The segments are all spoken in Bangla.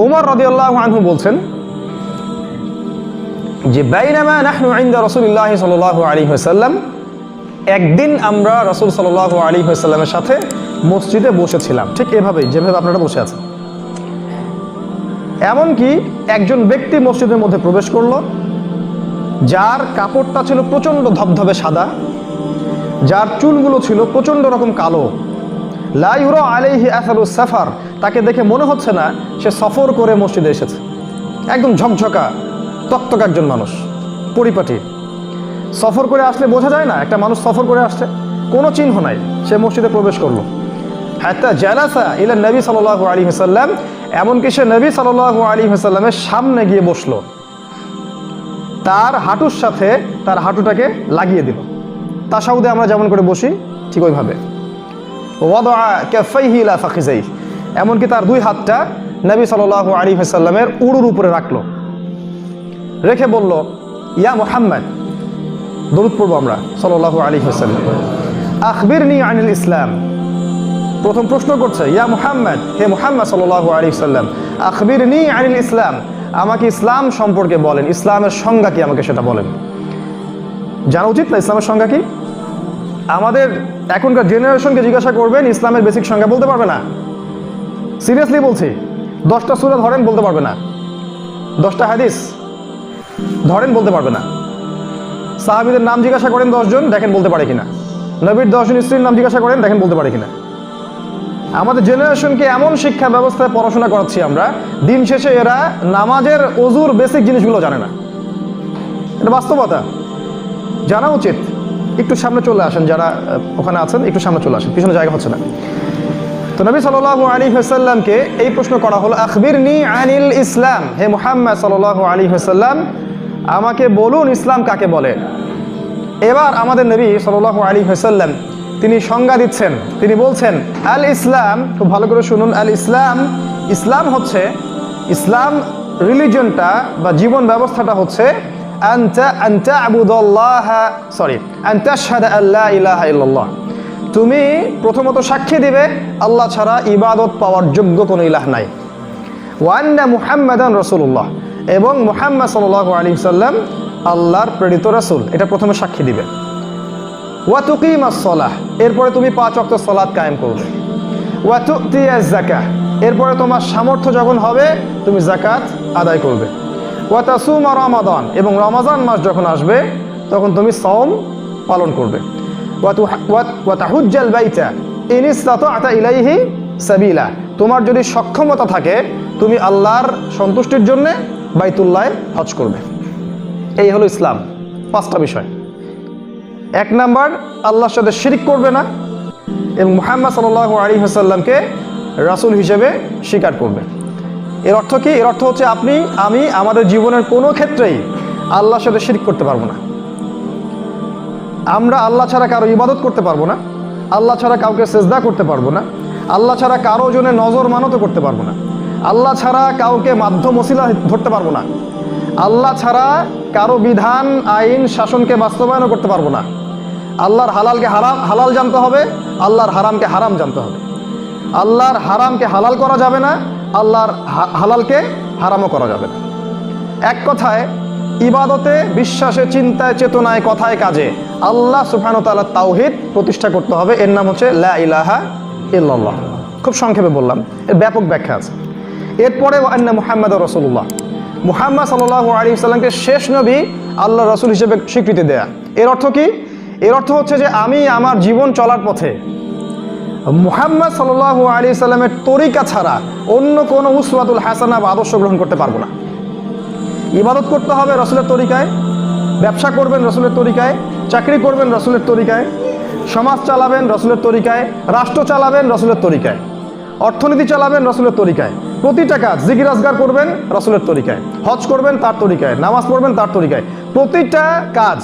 ওমর রাদিয়াল্লাহু আনহু বলছেন যে বাইনামা নাহনু ইনদা রাসূলিল্লাহি সাল্লাল্লাহু আলাইহি ওয়াসাল্লাম, একদিন আমরা রাসূল সাল্লাল্লাহু আলাইহি ওয়াসাল্লামের সাথে মসজিদে বসেছিলাম, ঠিক এভাবেই যেভাবে আপনারা বসে আছেন। এমনকি একজন ব্যক্তি মসজিদের মধ্যে প্রবেশ করলো, যার কাপড়টা ছিল প্রচণ্ড ধবধবে সাদা, যার চুলগুলো ছিল প্রচণ্ড রকম কালো, লা ইউরা আলাইহি আসারুস সাফার, তাকে দেখে মনে হচ্ছে না সে সফর করে মসজিদে এসেছে। একদম ঝকঝকা তকতক একজন মানুষ, পরিপাটি। সফর করে আসলে বোঝা যায় না একটা মানুষ সফর করে আসছে, কোনো চিহ্ন নাই। সে মসজিদে প্রবেশ করলো, হাত্তা জালাসা ইলা নবী সাল্লাল্লাহু আলাইহি ওয়াসাল্লাম, এমনকি সে নবী সাল্লাল্লাহু আলাইহি ওয়াসাল্লামের সামনে গিয়ে বসলো, তার হাঁটুর সাথে তার হাঁটুটাকে লাগিয়ে দিল। তাশাহুদে আমরা যেমন করে বসি ঠিক ওইভাবে। ওয়াদা কাফাইহি ইলা ফাখিজাইহি, এমনকি তার দুই হাতটা নবী সাল্লাল্লাহু আলাইহি ওয়াসাল্লামের উরুর উপরে রাখলো, রেখে বলল, ইয়া মুহাম্মদ, দরুদ পড়ব আমরা সাল্লাল্লাহু আলাইহি ওয়াসাল্লাম, আখবিরনি আনিল ইসলাম। প্রথম প্রশ্ন করছে, ইয়া মুহাম্মদ, হে মুহাম্মদ সাল্লাল্লাহু আলাইহি ওয়াসাল্লাম, আখবিরনি আনিল ইসলাম, আমাকে ইসলাম সম্পর্কে বলেন, ইসলামের সংজ্ঞা কি আমাকে সেটা বলেন। জানা উচিত না ইসলামের সংজ্ঞা কি? আমাদের এখনকার জেনারেশনকে জিজ্ঞাসা করবেন, ইসলামের বেসিক সংজ্ঞা বলতে পারবে না। সিরিয়াসলি বলছি, 10টা সূরা ধরেন বলতে পারবে না, 10টা হাদিস ধরেন বলতে পারবে না। সাহাবীদের নাম জিজ্ঞাসা করেন 10 জন, দেখেন বলতে পারে কিনা। নবীর 10 জন স্ত্রীর নাম জিজ্ঞাসা করেন, দেখেন বলতে পারে কিনা। আমাদের জেনারেশনকে এমন শিক্ষা ব্যবস্থায় পড়াশোনা করাচ্ছি আমরা, দিন শেষে এরা নামাজের ওযুর বেসিক জিনিসগুলো জানে না। এটা বাস্তবতা, জানা উচিত। একটু সামনে চলে আসেন, যারা ওখানে আছেন একটু সামনে চলে আসেন, পিছনে জায়গা হচ্ছে না। তো নবী সাল্লাল্লাহু আলাইহি ওয়াসাল্লামকে এই প্রশ্ন করা হলো, আখবিরনি আনিল ইসলাম, হে মুহাম্মদ সাল্লাল্লাহু আলাইহি ওয়াসাল্লাম, আমাকে বলুন ইসলাম কাকে বলে। এবার আমাদের নবী সাল্লাল্লাহু আলাইহি ওয়াসাল্লাম তিনি সংজ্ঞা দিচ্ছেন, তিনি বলছেন, আল ইসলাম, খুব ভালো করে শুনুন, আল ইসলাম, ইসলাম হচ্ছে, ইসলাম রিলিজনটা বা জীবন ব্যবস্থাটা হচ্ছে আনতা আবুদাল্লাহ, আনতা শাহাদা আল্লা ইলাহা ইল্লাল্লাহ, তুমি প্রথমত সাক্ষী দিবে আল্লাহ ছাড়া ইবাদত পাওয়ার যোগ্য কোনো ইলাহ নাই, ওয়া আন্না মুহাম্মাদান রাসূলুল্লাহ, এবং মুহাম্মদ সাল্লাল্লাহু আলাইহি ওয়াসাল্লাম আল্লাহর প্রেরিত রাসূল, এটা প্রথমে সাক্ষী দিবে। ওয়া তুকিমাস সালাহ, এরপরে তুমি 5 ওয়াক্ত সালাত কায়েম করবে। ওয়া তুতিয়াজ যাকাহ, এরপরে তোমার সামর্থ্য যখন হবে তুমি যাকাত আদায় করবে। ওয়া তাসুমা রমাদান, এবং রমজান মাস যখন আসবে তখন তুমি সাওম পালন করবে। ওয়া তাহুজ্জাল বাইতা ইন ইসতাতা'তা ইলাইহি সাবিলা, তোমার যদি সক্ষমতা থাকে তুমি আল্লাহর সন্তুষ্টির জন্য বাইতুল্লাহে হজ করবে। এই হলো ইসলাম, 5টা বিষয়। 1 নাম্বার, আল্লাহর সাথে শিরক করবে না এবং মুহাম্মদ সাল্লাল্লাহু আলাইহি ওয়াসাল্লামকে রাসূল হিসেবে স্বীকার করবে। এর অর্থ কি? এর অর্থ হচ্ছে আপনি আমি আমাদের জীবনের কোনো ক্ষেত্রেই আল্লাহর সাথে শিরক করতে পারবো না। আমরা আল্লাহ ছাড়া কারো ইবাদত করতে পারবো না, আল্লাহ ছাড়া কাউকে সেজদা করতে পারবো না, আল্লাহ ছাড়া কারো জন্য নজর মানত করতে পারবো না, আল্লাহ ছাড়া কাউকে মাধ্যম ওসিলা ধরতে পারবো না, আল্লাহ ছাড়া কারো বিধান আইন শাসনকে বাস্তবায়নও করতে পারবো না। আল্লাহর হালালকে হালাল জানতে হবে, আল্লাহর হারামকে হারাম জানতে হবে। আল্লাহর হারামকে হালাল করা যাবে না, আল্লাহর হালালকে হারামও করা যাবে না। এক কথায় ইবাদতে, বিশ্বাসে, চিন্তায়, চেতনায়, কথায়, কাজে আল্লাহ সুবহানাহু ওয়া তাআলার তাওহীদ প্রতিষ্ঠা করতে হবে। এর নাম হচ্ছে লা ইলাহা ইল্লাল্লাহ। খুব সংক্ষেপে বললাম, এর ব্যাপক ব্যাখ্যা আছে। এরপরে ওয়া আন্না মুহাম্মাদুর রাসূলুল্লাহ, মুহাম্মদ সাল্লাল্লাহু আলাইহি ওয়াসাল্লামকে শেষ নবী, আল্লাহ রাসূল হিসেবে স্বীকৃতি দেয়া। এর অর্থ কি? এর অর্থ হচ্ছে যে আমি আমার জীবন চলার পথে মুহাম্মদ সাল্লাল্লাহু আলাইহি ওয়াসাল্লামের তরিকা ছাড়া অন্য কোনো উসওয়াতুল হাসানা বা আদর্শ গ্রহণ করতে পারবো না। ইবাদত করতে হবে রাসূলের তরিকায়, ব্যবসা করবেন রাসূলের তরিকায়, চাকরি করবেন রাসূলের তরিকায়, সমাজ চালাবেন রাসূলের তরিকায়, রাষ্ট্র চালাবেন রাসূলের তরিকায়, অর্থনীতি চালাবেন রাসূলের তরিকায়, প্রতিটা কাজ জিকির আজকার করবেন রাসূলের তরিকায়, হজ করবেন তার তরিকায়, নামাজ পড়বেন তার তরিকায়। প্রতিটা কাজ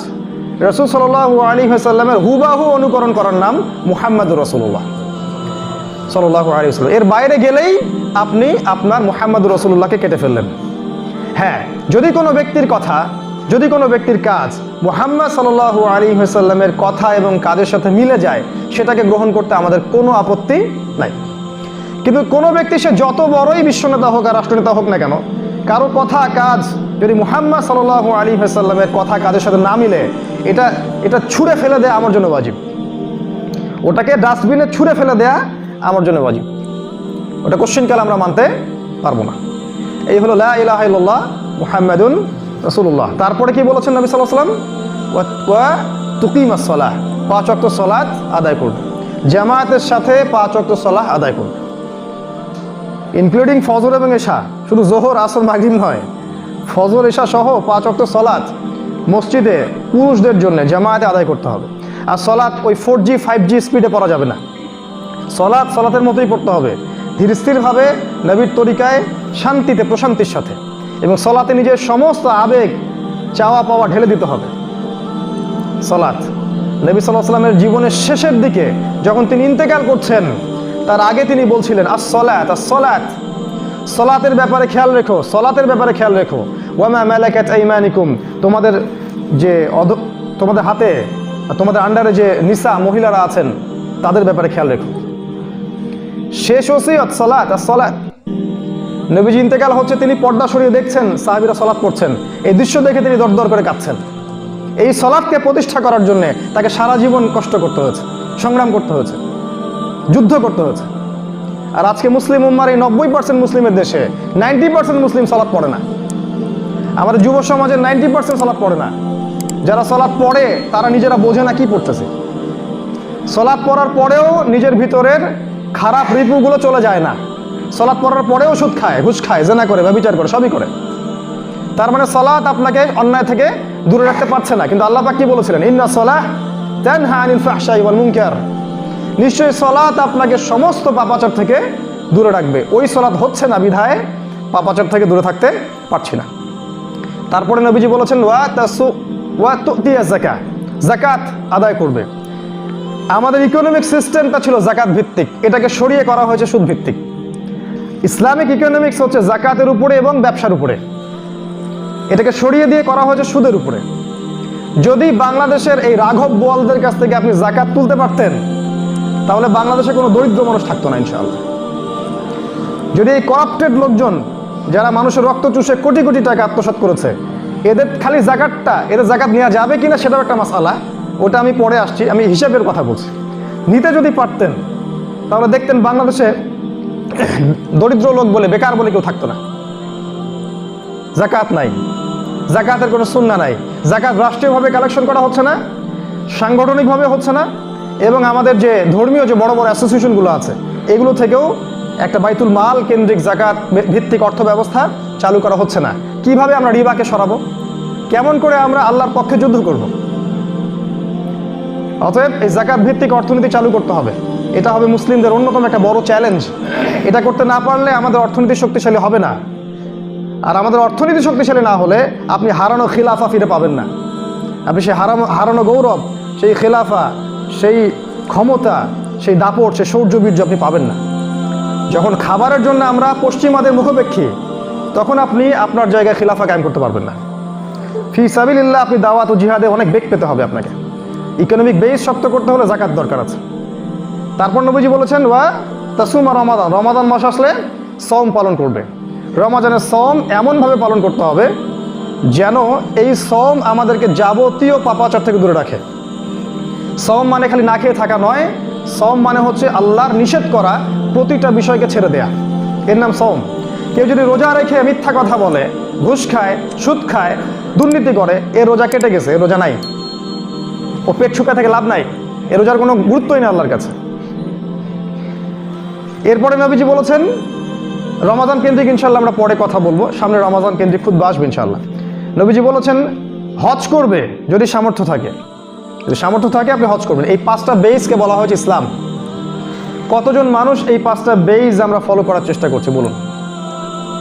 রাসূল সাল্লাল্লাহু আলাইহি ওয়াসাল্লামের হুবাহু অনুকরণ করার নাম মুহাম্মাদুর রাসূলুল্লাহ সাল্লাল্লাহু আলাইহি ওয়াসাল্লাম। এর বাইরে গেলেই আপনি আপনার মুহাম্মাদুর রাসূলুল্লাহকে কেটে ফেললেন। হ্যাঁ, যদি কোনো ব্যক্তির কথা, যদি কোনো ব্যক্তির কাজ মুহাম্মদ সাল্লাল্লাহু আলাইহি ওয়াসাল্লামের কথা এবং কাজের সাথে মিলে যায়, সেটাকে গ্রহণ করতে আমাদের কোনো আপত্তি নাই। কিন্তু কোনো ব্যক্তি সে যত বড়ই বিশ্বনেতা হোক আর রাষ্ট্রনেতা হোক না কেন, কারো কথা কাজ যদি মুহাম্মদ সাল্লাল্লাহু আলাইহি ওয়াসাল্লামের কথা কাজের সাথে না মিলে, এটা ছুঁড়ে ফেলে দেয়া আমার জন্য ওয়াজিব। ওটাকে ডাস্টবিনে ছুঁড়ে ফেলে দেয়া আমার জন্য ওয়াজিব। ওটা কোশ্চেন কাল আমরা মানতে পারবো না। এই হলো লা ইলাহা ইল্লাল্লাহ মুহাম্মাদুন রাসূলুল্লাহ। তারপরে কি বলেছেন নবী সাল্লাল্লাহু আলাইহি ওয়াসাল্লাম? ওয়া তুকিমাস সালাহ, 5 ওয়াক্ত সালাত আদায় করবে, জামায়াতের সাথে 5 ওয়াক্ত সালাহ আদায় করবে, ইনক্লুডিং ফজর এবং এশা। শুধু জোহর আসর মাগরিব নয়, ফজর এশা সহ 5 ওয়াক্ত সালাত মসজিদে পুরুষদের জন্য জামায়াতে আদায় করতে হবে। আর সালাত ওই 4G 5G স্পিডে পড়া যাবে না। সালাতের মতোই পড়তে হবে, ধীর স্থিরভাবে নবীর তরিকায়, শান্তিতে, প্রশান্তির সাথে। এবং সালাতে নিজের সমস্ত আবেগ, চাওয়া পাওয়া ঢেলে দিতে হবে। সালাত নবী সাল্লাল্লাহু আলাইহি ওয়াসাল্লামের জীবনের শেষের দিকে যখন তিনি ইন্তেকাল করছেন, তার আগে তিনি বলছিলেন আস-সালাত আস-সালাত, সালাতের ব্যাপারে খেয়াল রেখো, সালাতের ব্যাপারে খেয়াল রেখো। ওয়া মা মালাকাত আইমানিকুম, তোমাদের হাতে, তোমাদের আন্ডারে যে নিসা মহিলারা আছেন তাদের ব্যাপারে খেয়াল রেখো। শেষ ওসিয়ত সালাত আস-সালাত। নবীজি ইন্তেকাল হচ্ছে, তিনি পর্দা সরিয়ে দেখছেন সাহাবীরা সালাত পড়ছেন। এই দৃশ্য দেখে তিনি দরদর করে কাঁদছেন। এই সালাতকে প্রতিষ্ঠা করার জন্য তাকে সারা জীবন কষ্ট করতে হয়েছে, সংগ্রাম করতে হয়েছে, যুদ্ধ করতে হয়েছে। আর আজকে মুসলিম উম্মার এই 90% মুসলিমের দেশে 90% মুসলিম সালাত পড়ে না। আমাদের যুব সমাজের 90% সালাত পড়ে না। যারা সালাত পড়ে তারা নিজেরা বোঝে না কি পড়তেছে। সালাত পড়ার পরেও নিজের ভিতরের খারাপ রিপুগুলো চলে যায় না। সালাত পড়ার পরেও সুদ খায়, ঘুষ খায়, জেনা করে, ব্যভিচার করে, সবই করে। তার মানে সালাত আপনাকে অন্যায় থেকে দূরে রাখতে পারছে না। কিন্তু আল্লাহ পাক কি বলেছিলেন? ইন্না সালাহ তানহা আনিল ফাহশাই ওয়াল মুনকার। নিশ্চয়ই সালাত আপনাকে সমস্ত পাপাচার থেকে দূরে রাখবে। ওই সালাত হচ্ছে না বিধায় পাপাচার থেকে দূরে থাকতে পারছি না। তারপরে নবীজি বলেছেন ওয়া তুতিয়া যাকাত, যাকাত আদায় করবে। আমাদের ইকোনমিক সিস্টেমটা ছিল যাকাত ভিত্তিক, এটাকে সরিয়ে করা হয়েছে সুদ ভিত্তিক। ইসলামিক ইকোনমিক্স হচ্ছে যাকাতের উপরে এবং ব্যবসার উপরে, এটাকে সরিয়ে দিয়ে করা হয়েছে সুদের উপরে। যদি বাংলাদেশের এই রাঘব বোয়ালদের কাছ থেকে আপনি যাকাত তুলতে পারতেন, তাহলে বাংলাদেশে কোনো দরিদ্র মানুষ থাকতো না ইনশাআল্লাহ। যদি এই করাপ্টেড লোকজন যারা মানুষের রক্ত চুষে কোটি কোটি টাকা আত্মসাৎ করেছে, এদের খালি যাকাতটা, এদের যাকাত নেওয়া যাবে কিনা সেটাও একটা মাসালা, ওটা আমি পরে আসছি। আমি হিসাবের কথা বলছি। নিতে যদি পারতেন তাহলে দেখতেন বাংলাদেশে দরিদ্র লোক বলে, বেকার বলে কেউ থাকতো না। যাকাত নাই, যাকাতের কোনো সুন্নাহ নাই। যাকাত রাষ্ট্রীয়ভাবে কালেকশন করা হচ্ছে না, সাংগঠনিকভাবে হচ্ছে না, এবং আমাদের যে ধর্মীয় যে বড় বড় অ্যাসোসিয়েশনগুলো আছে এগুলো থেকেও একটা বাইতুল মাল কেন্দ্রিক যাকাত ভিত্তিক অর্থ ব্যবস্থা চালু করা হচ্ছে না। কিভাবে আমরা রিবাকে সরাবো? কেমন করে আমরা আল্লাহর পক্ষে যুদ্ধ করব? অতএব এই যাকাত ভিত্তিক অর্থনীতি চালু করতে হবে। এটা হবে মুসলিমদের অন্যতম একটা বড় চ্যালেঞ্জ। এটা করতে না পারলে আমাদের অর্থনীতি শক্তিশালী হবে না। আর আমাদের অর্থনীতি শক্তিশালী না হলে আপনি হারানো খিলাফা ফিরে পাবেন না। আপনি সেই হারানো গৌরব, সেই খিলাফা, সেই ক্ষমতা, সেই দাপট, সেই শৌর্যবীর্য আপনি পাবেন না। যখন খাবারের জন্য আমরা পশ্চিমাদের মুখাপেক্ষী, তখন আপনি আপনার জায়গায় খিলাফা কায়েম করতে পারবেন না। ফি সাবিলিল্লাহ আপনি দাওয়াত ও জিহাদে অনেক বেগ পেতে হবে আপনাকে। ইকোনমিক বেস শক্ত করতে হলে যাকাত দরকার আছে। তারপর নবীজি বলেছেন ওয়া তাসুমা রমাদান, রমাদান মাস আসলে সওম পালন করবে। রমাদানের সওম এমনভাবে পালন করতে হবে যেন এই সওম আমাদেরকে যাবতীয় পাপাচার থেকে দূরে রাখে। সওম মানে খালি না খেয়ে থাকা নয়, সওম মানে হচ্ছে আল্লাহর নিষেধ করা প্রতিটা বিষয়কে ছেড়ে দেয়া, এর নাম সওম। কেউ যদি রোজা রেখে মিথ্যা কথা বলে, ঘুষ খায়, সুদ খায়, দুর্নীতি করে, এ রোজা কেটে গেছে, এ রোজা নাই, ও পেট শুকা থেকে লাভ নাই, এ রোজার কোনো গুরুত্বই নেই আল্লাহর কাছে। এরপরে নবীজি বলেছেন রমাদান কেন্দ্রিক, ইনশাল্লাহ আমরা পরে কথা বলবো, সামনে রমাদান কেন্দ্রিক খুতবা আসবে ইনশাল্লাহ। নবীজি বলেছেন হজ করবে যদি সামর্থ্য থাকে, যদি সামর্থ্য থাকে আপনি হজ করবেন। এই 5টা বেসকে বলা হয়েছে ইসলাম। কতজন মানুষ এই 5টা বেস আমরা ফলো করার চেষ্টা করছে বলুন?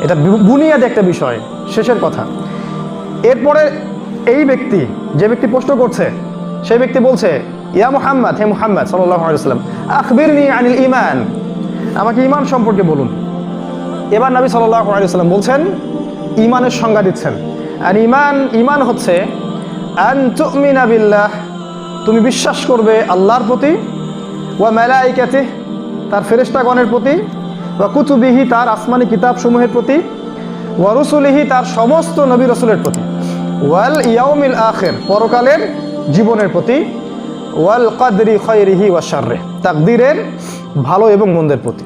এটা বুনিয়াদি একটা বিষয়, শেষের কথা। এরপরে এই ব্যক্তি, যে ব্যক্তি প্রশ্ন করছে, সেই ব্যক্তি বলছে ইয়া মুহাম্মদ, হে মুহাম্মদ সাল্লাল্লাহু আলাইহি ওয়াসাল্লাম, আখবিরনি আনিল ঈমান, আমাকে ঈমান সম্পর্কে বলুন। এবার নবী সাল্লাল্লাহু আলাইহি ওয়াসাল্লাম বলছেন, ঈমানের সংজ্ঞা দিচ্ছেন। আর ঈমান হচ্ছে আন তুমিনা বিল্লাহ, তুমি বিশ্বাস করবে আল্লাহর প্রতি, ওয়া মালাইকাতিহি, তার ফেরেশতাগণের প্রতি, ওয়া কুতুবিহি তার আসমানি কিতাবসমূহের প্রতি, ওয়া রুসুলিহি তার সমস্ত নবী রাসূলের প্রতি, ওয়াল ইয়াউমিল আখির পরকালের জীবনের প্রতি, ওয়াল কদরি খায়রিহি ওয়া শাররিহি তাকদীরের ভালো এবং মন্দের প্রতি।